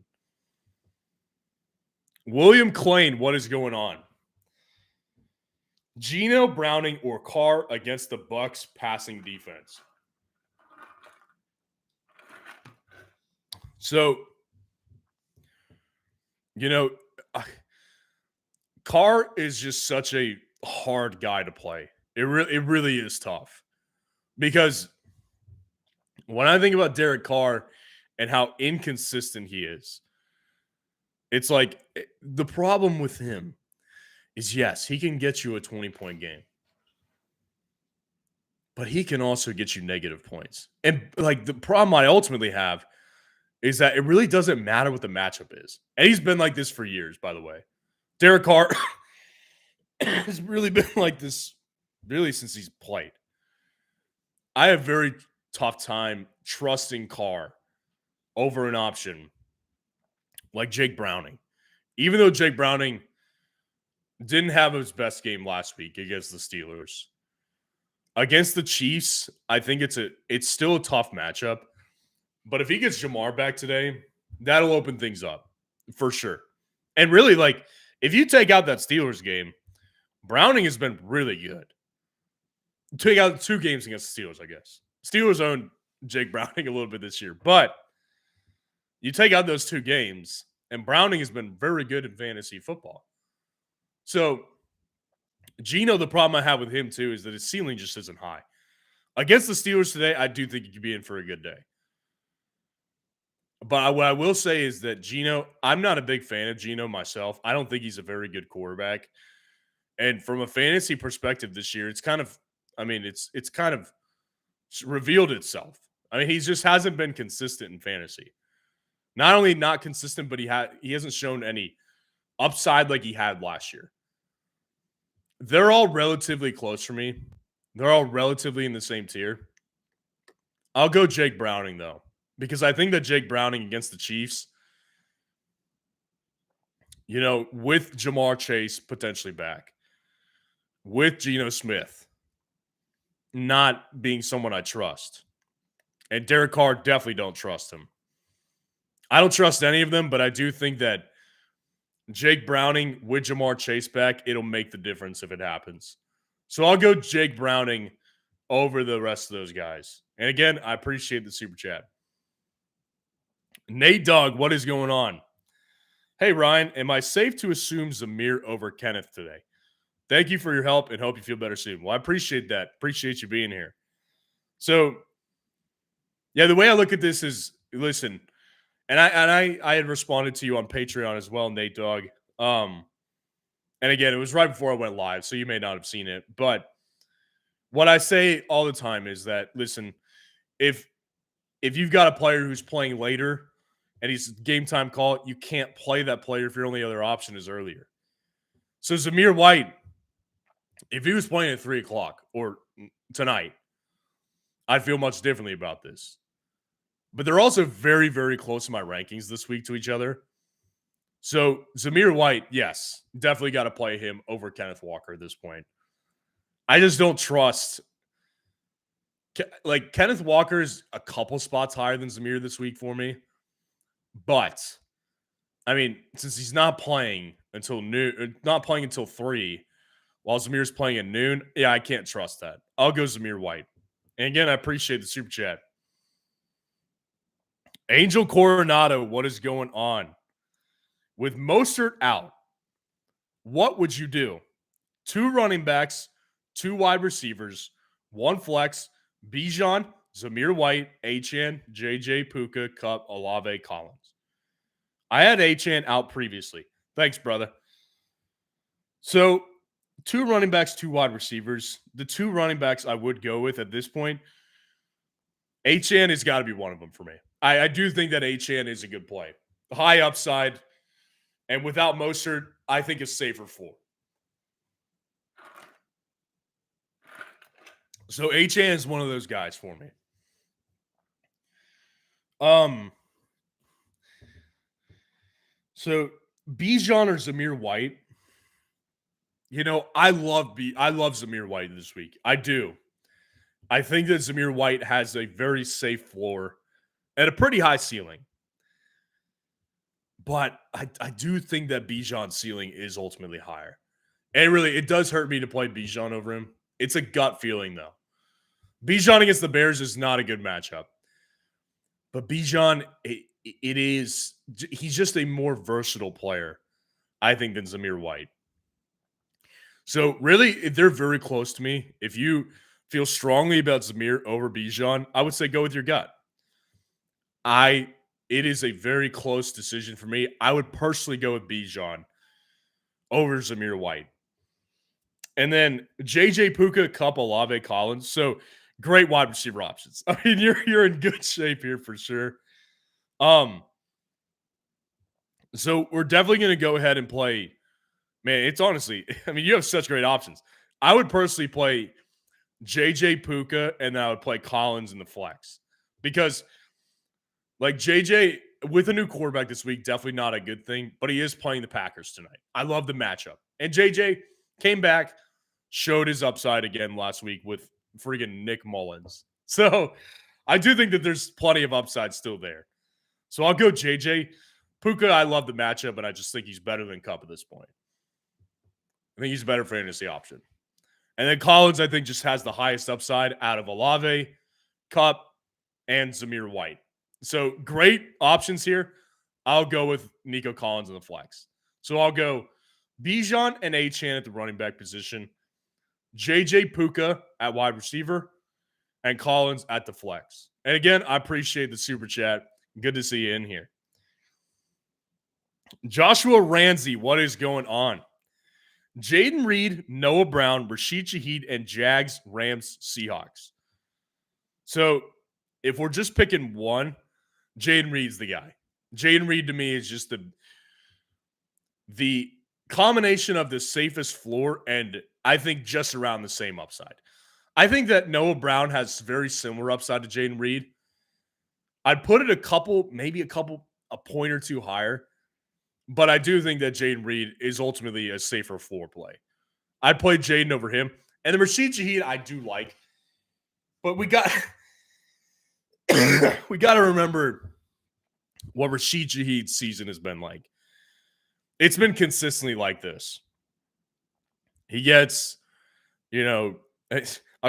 William Klain, what is going on? Geno, Browning, or Carr against the Bucs passing defense? So, Carr is just such a hard guy to play. It really is tough. Because when I think about Derek Carr and how inconsistent he is, it's like the problem with him is, yes, he can get you a 20-point game, but he can also get you negative points. And like the problem I ultimately have is that it really doesn't matter what the matchup is. And he's been like this for years, by the way. Derek Carr has really been like this really since he's played. I have very tough time trusting Carr over an option like Jake Browning. Even though Jake Browning didn't have his best game last week against the Steelers. Against the Chiefs, I think it's still a tough matchup. But if he gets Jamar back today, that'll open things up for sure. And really, like, if you take out that Steelers game, Browning has been really good. Take out 2 games against the Steelers, I guess. Steelers owned Jake Browning a little bit this year. But you take out those 2 games, and Browning has been very good in fantasy football. So, Geno, the problem I have with him, too, is that his ceiling just isn't high. Against the Steelers today, I do think he could be in for a good day. But what I will say is that Geno, I'm not a big fan of Geno myself. I don't think he's a very good quarterback. And from a fantasy perspective this year, it's kind of revealed itself. I mean, he just hasn't been consistent in fantasy. Not only not consistent, but he hasn't shown any upside like he had last year. They're all relatively close for me. They're all relatively in the same tier. I'll go Jake Browning, though, because I think that Jake Browning against the Chiefs, with Jamar Chase potentially back, with Geno Smith not being someone I trust, and Derek Carr, definitely don't trust him. I don't trust any of them, but I do think that Jake Browning with Jamar Chase back, it'll make the difference if it happens. So I'll go Jake Browning over the rest of those guys. And again, I appreciate the super chat. Nate Dogg, what is going on? Hey, Ryan, am I safe to assume Zamir over Kenneth today? Thank you for your help and hope you feel better soon. Well, I appreciate that. Appreciate you being here. So, yeah, the way I look at this is, listen, and I had responded to you on Patreon as well, Nate Dogg. And again, it was right before I went live, so you may not have seen it. But what I say all the time is that, listen, if you've got a player who's playing later and he's game time call, you can't play that player if your only other option is earlier. So Zamir White, if he was playing at 3 o'clock or tonight, I'd feel much differently about this. But they're also very, very close in my rankings this week to each other. So Zamir White, yes, definitely got to play him over Kenneth Walker at this point. I just don't trust. Like, Kenneth Walker's a couple spots higher than Zamir this week for me. But, I mean, since he's not playing until noon, not playing until 3, while Zamir's playing at noon, yeah, I can't trust that. I'll go Zamir White. And again, I appreciate the super chat. Angel Coronado, what is going on? With Mostert out, what would you do? 2 running backs, 2 wide receivers, 1 flex, Bijan, Zamir White, Achane, JJ, Puka, Kupp, Olave, Collins. I had Achane out previously. Thanks, brother. So, 2 running backs, 2 wide receivers. The 2 running backs I would go with at this point, Achane has got to be one of them for me. I do think that Achane is a good play. High upside. And without Mostert, I think it's safer 4. So Achane is one of those guys for me. So Bijan or Zamir White, I love Zamir White this week. I do. I think that Zamir White has a very safe floor and a pretty high ceiling. But I do think that Bijan's ceiling is ultimately higher. And really, it does hurt me to play Bijan over him. It's a gut feeling, though. Bijan against the Bears is not a good matchup. But Bijan, he's just a more versatile player, I think, than Zamir White. So really, they're very close to me. If you feel strongly about Zamir over Bijan, I would say go with your gut. It is a very close decision for me. I would personally go with Bijan over Zamir White. And then JJ Puka, Kupp, Olave, Collins. So great wide receiver options. I mean, you're in good shape here for sure. So we're definitely going to go ahead and play. Man, it's honestly, I mean, you have such great options. I would personally play JJ Puka and then I would play Collins in the flex because, like, JJ with a new quarterback this week, definitely not a good thing, but he is playing the Packers tonight. I love the matchup. And JJ came back, showed his upside again last week with freaking Nick Mullins. So I do think that there's plenty of upside still there. So I'll go JJ. Puka, I love the matchup, but I just think he's better than Kupp at this point. I think he's a better fantasy option. And then Collins, I think, just has the highest upside out of Olave, Kupp, and Zamir White. So great options here. I'll go with Nico Collins in the flex. So I'll go Bijan and Achane at the running back position, JJ Puka at wide receiver, and Collins at the flex. And again, I appreciate the super chat. Good to see you in here. Joshua Ramsey, what is going on? Jaden Reed, Noah Brown, Rashid Shaheed, and Jags, Rams, Seahawks. So if we're just picking one, Jaden Reed's the guy. Jaden Reed to me is just the combination of the safest floor and I think just around the same upside. I think that Noah Brown has very similar upside to Jaden Reed. I'd put it a point or two higher. But I do think that Jaden Reed is ultimately a safer floor play. I'd play Jaden over him. And the Rashid Shaheed I do like. But we got to remember what Rashid Shaheed's season has been like. It's been consistently like this. He gets, a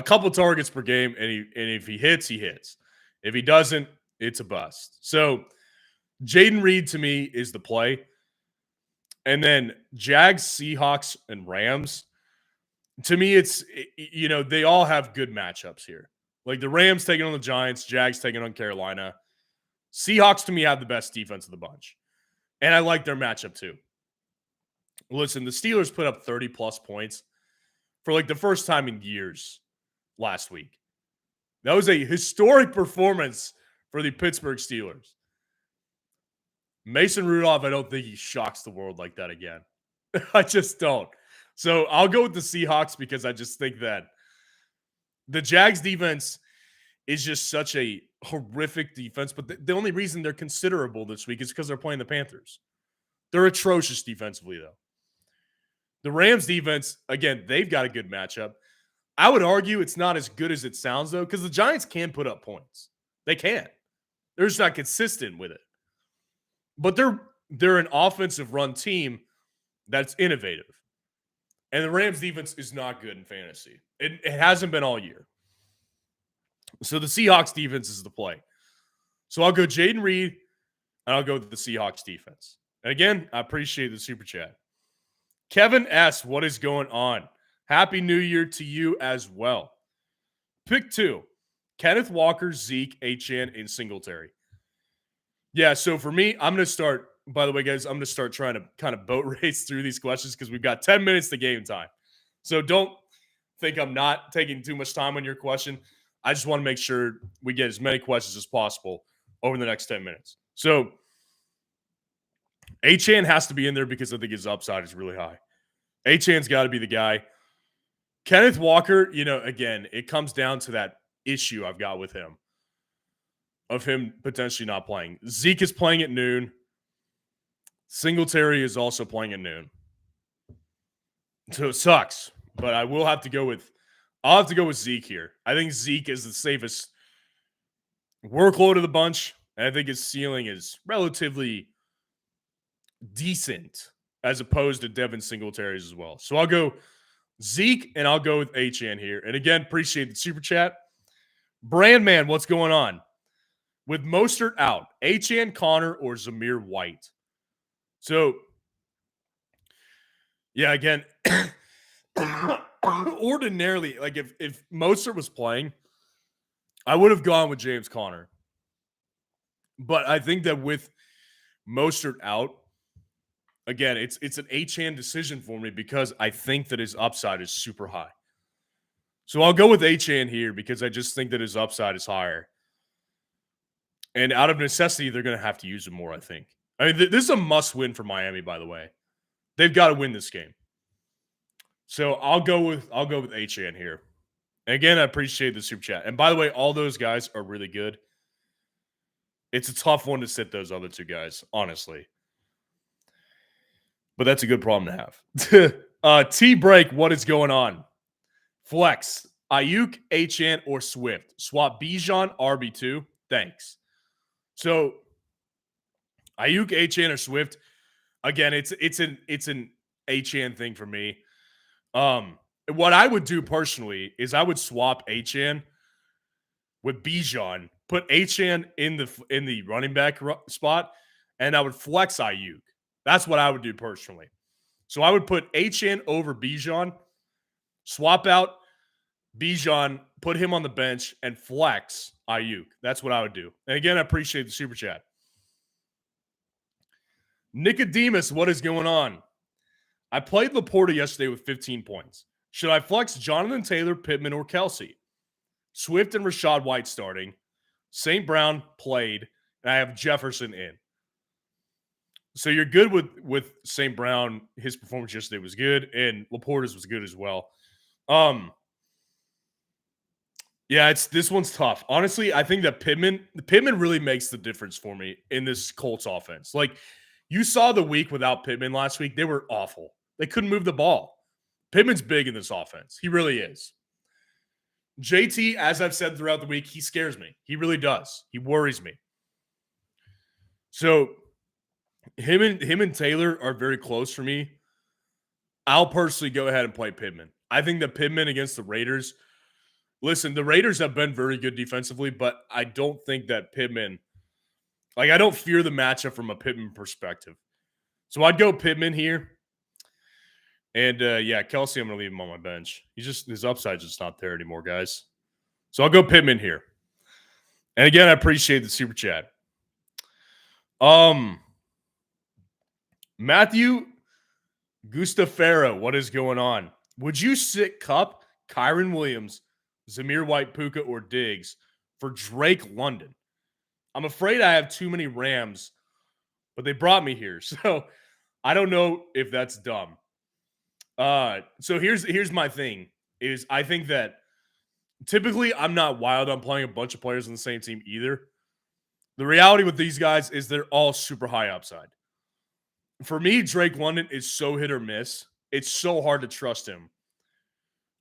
couple targets per game, and if he hits, he hits. If he doesn't, it's a bust. So Jaden Reed to me is the play. And then Jags, Seahawks, and Rams. To me, they all have good matchups here. Like the Rams taking on the Giants, Jags taking on Carolina. Seahawks, to me, have the best defense of the bunch. And I like their matchup too. Listen, the Steelers put up 30-plus points for like the first time in years last week. That was a historic performance for the Pittsburgh Steelers. Mason Rudolph, I don't think he shocks the world like that again. I just don't. So I'll go with the Seahawks because I just think that the Jags defense is just such a horrific defense. But the only reason they're considerable this week is because they're playing the Panthers. They're atrocious defensively, though. The Rams defense, again, they've got a good matchup. I would argue it's not as good as it sounds, though, because the Giants can put up points. They can. They're just not consistent with it. But they're an offensive run team that's innovative. And the Rams defense is not good in fantasy. It hasn't been all year. So the Seahawks defense is the play. So I'll go Jaden Reed, and I'll go with the Seahawks defense. And again, I appreciate the super chat. Kevin S., what is going on? Happy New Year to you as well. Pick 2. Kenneth Walker, Zeke, Achane, and Singletary. Yeah, so for me, I'm going to start, by the way, guys, I'm going to start trying to kind of boat race through these questions because we've got 10 minutes to game time. So don't think I'm not taking too much time on your question. I just want to make sure we get as many questions as possible over the next 10 minutes. So Achane has to be in there because I think his upside is really high. Achane's got to be the guy. Kenneth Walker, again, it comes down to that issue I've got with him. Of him potentially not playing. Zeke is playing at noon. Singletary is also playing at noon. So it sucks. But I will have to go with I'll have to go with Zeke here. I think Zeke is the safest workload of the bunch, and I think his ceiling is relatively decent as opposed to Devin Singletary's as well. So I'll go Zeke, and I'll go with HN here. And again, appreciate the super chat. Brandman, what's going on? With Mostert out, HN, Connor, or Zamir White? So, yeah, again, ordinarily, like if Mostert was playing, I would have gone with James Conner. But I think that with Mostert out, again, it's an HN decision for me because I think that his upside is super high. So I'll go with HN here because I just think that his upside is higher. And out of necessity, they're going to have to use him more, I think. I mean, this is a must-win for Miami, by the way. They've got to win this game. So I'll go with HN here. And again, I appreciate the super chat. And by the way, all those guys are really good. It's a tough one to sit those other two guys, honestly. But that's a good problem to have. T-Break, what is going on? Flex, Ayuk, HN, or Swift? Swap Bijan, RB2. Thanks. So Ayuk, HN, or Swift? Again, it's an HN thing for me. What I would do personally is I would swap HN with Bijan, put HN in the running back spot, and I would flex Ayuk. That's what I would do personally. So I would put HN over Bijan, swap out Bijan, put him on the bench, and flex Ayuk. That's what I would do. And again, I appreciate the super chat. Nicodemus, what is going on? I played Laporta yesterday with 15 points. Should I flex Jonathan Taylor, Pittman, or Kelsey? Swift and Rashad White starting. St. Brown played, and I have Jefferson in. So you're good with St. Brown. His performance yesterday was good, and Laporta's was good as well. Yeah, this one's tough. Honestly, I think that Pittman really makes the difference for me in this Colts offense. Like, you saw the week without Pittman last week. They were awful. They couldn't move the ball. Pittman's big in this offense. He really is. JT, as I've said throughout the week, he scares me. He really does. He worries me. So him and Taylor are very close for me. I'll personally go ahead and play Pittman. I think that Pittman against the Raiders. Listen, the Raiders have been very good defensively, but I don't think that Pittman. Like, I don't fear the matchup from a Pittman perspective. So I'd go Pittman here. And, yeah, Kelsey, I'm going to leave him on my bench. His upside's just not there anymore, guys. So I'll go Pittman here. And, again, I appreciate the super chat. Matthew Gustafero, what is going on? Would you sit Kupp, Kyron Williams, Zamir White, Puka, or Diggs for Drake London? I'm afraid I have too many Rams, but they brought me here. So I don't know if that's dumb. So here's my thing is I think that typically I'm not wild on playing a bunch of players on the same team either. The reality with these guys is they're all super high upside. For me, Drake London is so hit or miss. It's so hard to trust him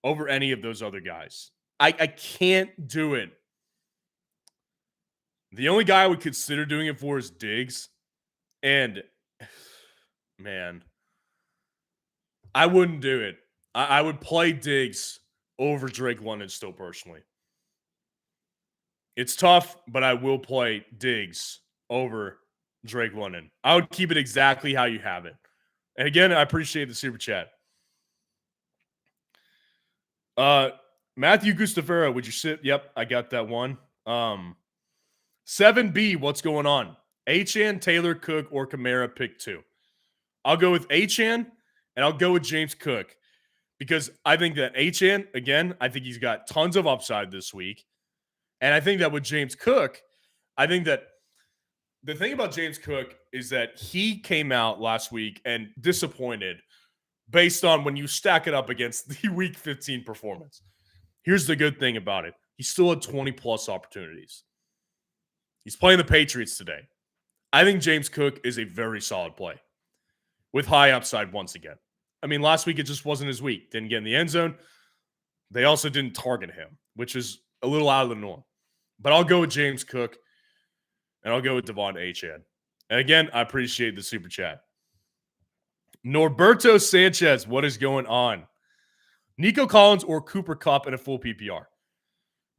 over any of those other guys. I can't do it. The only guy I would consider doing it for is Diggs. And, man, I wouldn't do it. I would play Diggs over Drake London still personally. It's tough, but I will play Diggs over Drake London. I would keep it exactly how you have it. And again, I appreciate the super chat. Matthew Gustafero, would you sit? Yep, I got that one. 7B, what's going on? HN, Taylor, Cook, or Kamara, pick 2. I'll go with HN, and I'll go with James Cook because I think that HN, again, I think he's got tons of upside this week. And I think that with James Cook, I think that the thing about James Cook is that he came out last week and disappointed based on when you stack it up against the Week 15 performance. Here's the good thing about it. He still had 20-plus opportunities. He's playing the Patriots today. I think James Cook is a very solid play with high upside once again. I mean, last week it just wasn't his week. Didn't get in the end zone. They also didn't target him, which is a little out of the norm. But I'll go with James Cook, and I'll go with Devon Achane. And again, I appreciate the super chat. Norberto Sanchez, what is going on? Nico Collins or Cooper Kupp in a full PPR?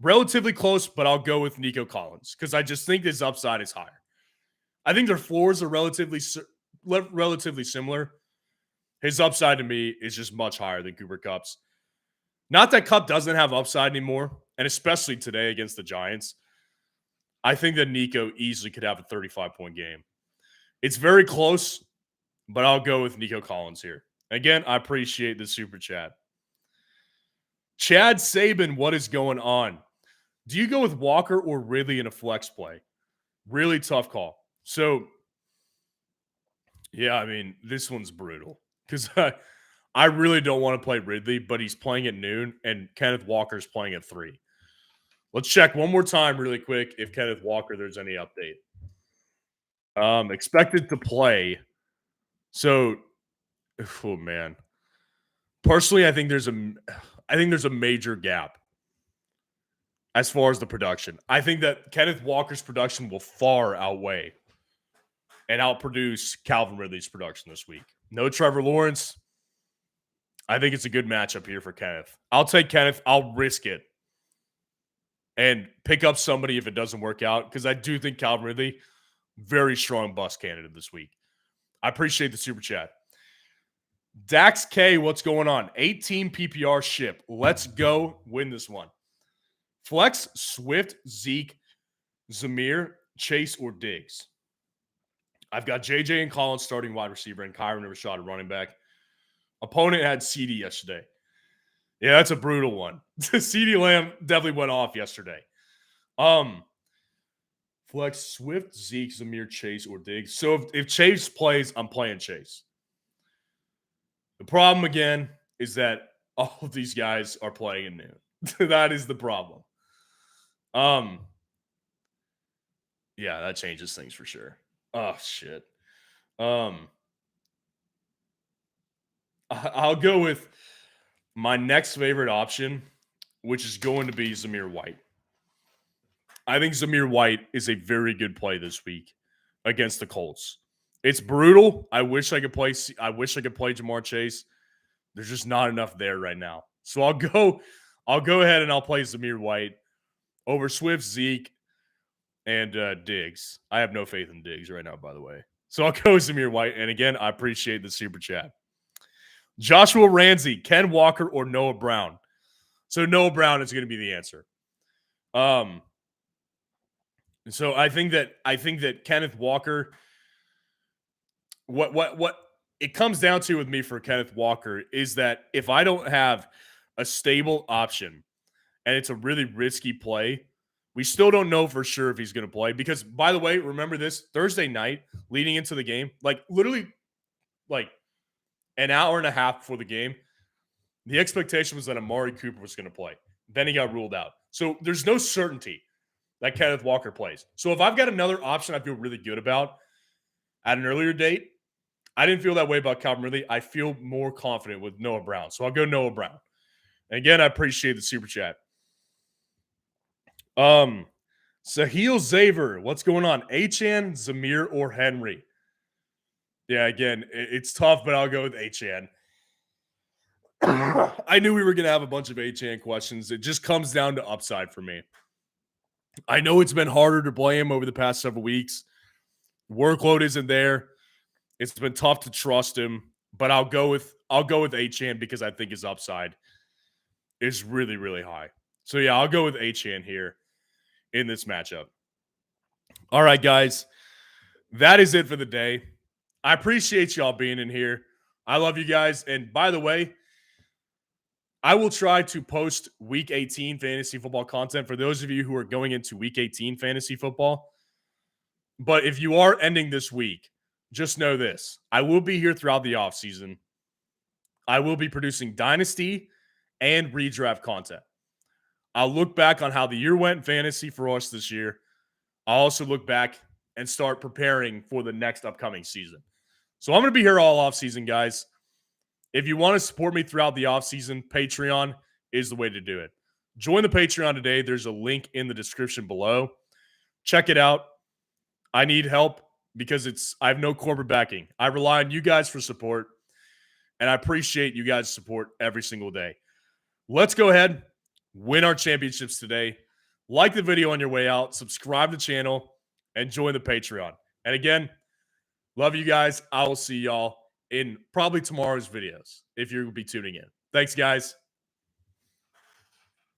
Relatively close, but I'll go with Nico Collins because I just think his upside is higher. I think their floors are relatively similar. His upside to me is just much higher than Cooper Kupp's. Not that Kupp doesn't have upside anymore, and especially today against the Giants. I think that Nico easily could have a 35-point game. It's very close, but I'll go with Nico Collins here. Again, I appreciate the super chat. Chad Sabin, what is going on? Do you go with Walker or Ridley in a flex play? Really tough call. So, yeah, I mean, this one's brutal because I really don't want to play Ridley, but he's playing at noon, and Kenneth Walker's playing at 3. Let's check one more time really quick if Kenneth Walker, there's any update. Expected to play. So, oh man. Personally, I think there's a major gap as far as the production. I think that Kenneth Walker's production will far outweigh and outproduce Calvin Ridley's production this week. No Trevor Lawrence. I think it's a good matchup here for Kenneth. I'll take Kenneth. I'll risk it and pick up somebody if it doesn't work out because I do think Calvin Ridley, very strong bust candidate this week. I appreciate the super chat. Dax K, what's going on? 18 PPR ship. Let's go win this one. Flex, Swift, Zeke, Zamir, Chase, or Diggs. I've got JJ and Collins starting wide receiver and Kyron and Rashad running back. Opponent had CD yesterday. Yeah, that's a brutal one. CD Lamb definitely went off yesterday. Flex, Swift, Zeke, Zamir, Chase, or Diggs. So if Chase plays, I'm playing Chase. The problem, again, is that all of these guys are playing at noon. That is the problem. Yeah, that changes things for sure. Oh, shit. I'll go with my next favorite option, which is going to be Zamir White. I think Zamir White is a very good play this week against the Colts. It's brutal. I wish I could play Jamar Chase. There's just not enough there right now. So I'll go ahead and I'll play Zamir White over Swift, Zeke, and Diggs. I have no faith in Diggs right now, by the way. So I'll go Zamir White. And again, I appreciate the super chat. Joshua Ramsey, Ken Walker, or Noah Brown. So Noah Brown is going to be the answer. So I think that Kenneth Walker, what it comes down to with me for Kenneth Walker is that if I don't have a stable option and it's a really risky play, we still don't know for sure if he's going to play. Because, by the way, remember this, Thursday night leading into the game, literally an hour and a half before the game, the expectation was that Amari Cooper was going to play. Then he got ruled out. So there's no certainty that Kenneth Walker plays. So if I've got another option I feel really good about at an earlier date, I didn't feel that way about Calvin Ridley. I feel more confident with Noah Brown. So I'll go Noah Brown. And again, I appreciate the super chat. Sahil Zaver, what's going on? Achane, Zamir, or Henry? Yeah, again, it's tough, but I'll go with Achane. I knew we were going to have a bunch of Achane questions. It just comes down to upside for me. I know it's been harder to play him over the past several weeks. Workload isn't there. It's been tough to trust him, but I'll go with Achane because I think his upside is really, really high. So yeah, I'll go with Achane here in this matchup. All right, guys. That is it for the day. I appreciate y'all being in here. I love you guys. And by the way, I will try to post Week 18 fantasy football content for those of you who are going into Week 18 fantasy football. But if you are ending this week, just know this. I will be here throughout the offseason. I will be producing dynasty and redraft content. I'll look back on how the year went in fantasy for us this year. I'll also look back and start preparing for the next upcoming season. So I'm going to be here all offseason, guys. If you want to support me throughout the offseason, Patreon, is the way to do it. Join the Patreon today. There's a link in the description below. Check it out. I need help because I have no corporate backing. I rely on you guys for support, and I appreciate you guys' support every single day. Let's go ahead, win our championships today. Like the video on your way out, subscribe to the channel, and join the Patreon. And again, love you guys. I will see y'all in probably tomorrow's videos if you'll be tuning in. Thanks, guys.